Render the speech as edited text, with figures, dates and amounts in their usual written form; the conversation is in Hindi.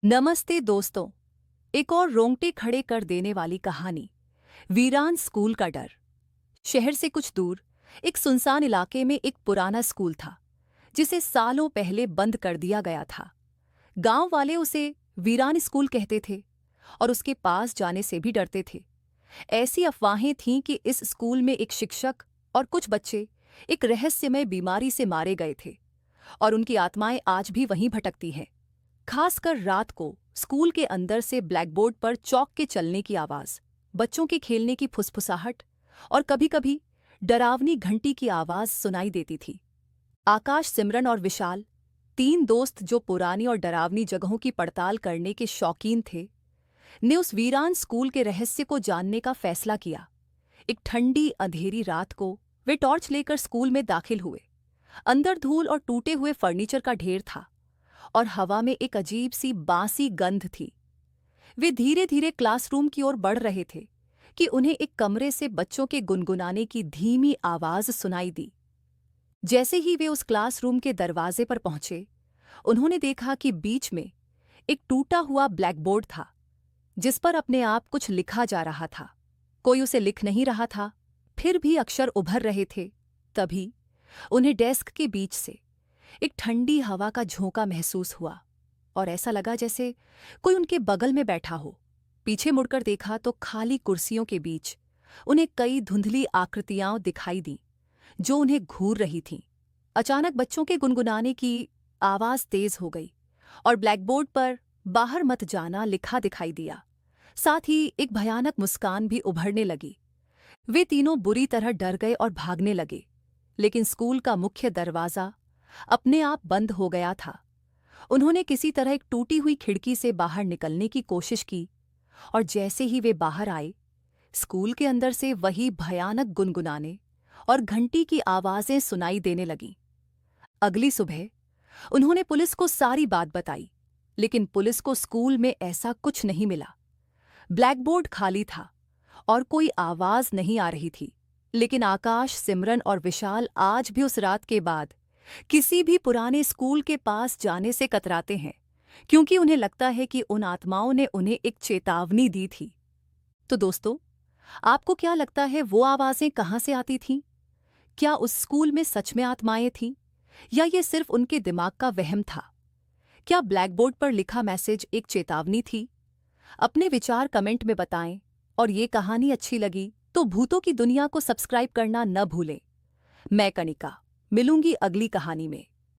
नमस्ते दोस्तों। एक और रोंगटे खड़े कर देने वाली कहानी। वीरान स्कूल का डर। शहर से कुछ दूर एक सुनसान इलाके में एक पुराना स्कूल था जिसे सालों पहले बंद कर दिया गया था। गांव वाले उसे वीरान स्कूल कहते थे और उसके पास जाने से भी डरते थे। ऐसी अफवाहें थीं कि इस स्कूल में एक शिक्षक और कुछ बच्चे एक रहस्यमय बीमारी से मारे गए थे और उनकी आत्माएं आज भी वहीं भटकती हैं। खासकर रात को स्कूल के अंदर से ब्लैकबोर्ड पर चौक के चलने की आवाज, बच्चों के खेलने की फुसफुसाहट और कभी-कभी डरावनी घंटी की आवाज सुनाई देती थी। आकाश, सिमरन और विशाल, तीन दोस्त जो पुरानी और डरावनी जगहों की पड़ताल करने के शौकीन थे, ने उस वीरान स्कूल के रहस्य को जानने का फैसला किया। एक ठंडी अंधेरी रात को वे टॉर्च लेकर स्कूल में दाखिल हुए। अंदर धूल और टूटे हुए फर्नीचर का ढेर था और हवा में एक अजीब सी बासी गंध थी। वे धीरे धीरे क्लासरूम की ओर बढ़ रहे थे कि उन्हें एक कमरे से बच्चों के गुनगुनाने की धीमी आवाज सुनाई दी। जैसे ही वे उस क्लासरूम के दरवाजे पर पहुंचे, उन्होंने देखा कि बीच में एक टूटा हुआ ब्लैकबोर्ड था जिस पर अपने आप कुछ लिखा जा रहा था। कोई उसे लिख नहीं रहा था, फिर भी अक्षर उभर रहे थे। तभी उन्हें डेस्क के बीच से एक ठंडी हवा का झोंका महसूस हुआ और ऐसा लगा जैसे कोई उनके बगल में बैठा हो। पीछे मुड़कर देखा तो खाली कुर्सियों के बीच उन्हें कई धुंधली आकृतियां दिखाई दीं जो उन्हें घूर रही थीं। अचानक बच्चों के गुनगुनाने की आवाज तेज हो गई और ब्लैकबोर्ड पर बाहर मत जाना लिखा दिखाई दिया। साथ ही एक भयानक मुस्कान भी उभरने लगी। वे तीनों बुरी तरह डर गए और भागने लगे, लेकिन स्कूल का मुख्य दरवाजा अपने आप बंद हो गया था। उन्होंने किसी तरह एक टूटी हुई खिड़की से बाहर निकलने की कोशिश की और जैसे ही वे बाहर आए, स्कूल के अंदर से वही भयानक गुनगुनाने और घंटी की आवाजें सुनाई देने लगीं। अगली सुबह उन्होंने पुलिस को सारी बात बताई, लेकिन पुलिस को स्कूल में ऐसा कुछ नहीं मिला। ब्लैकबोर्ड खाली था और कोई आवाज नहीं आ रही थी। लेकिन आकाश, सिमरन और विशाल आज भी उस रात के बाद किसी भी पुराने स्कूल के पास जाने से कतराते हैं, क्योंकि उन्हें लगता है कि उन आत्माओं ने उन्हें एक चेतावनी दी थी। तो दोस्तों, आपको क्या लगता है वो आवाजें कहाँ से आती थीं? क्या उस स्कूल में सच में आत्माएं थीं या ये सिर्फ उनके दिमाग का वहम था? क्या ब्लैकबोर्ड पर लिखा मैसेज एक चेतावनी थी? अपने विचार कमेंट में बताएं और ये कहानी अच्छी लगी तो भूतों की दुनिया को सब्सक्राइब करना न भूलें। मैं कनिका मिलूंगी अगली कहानी में।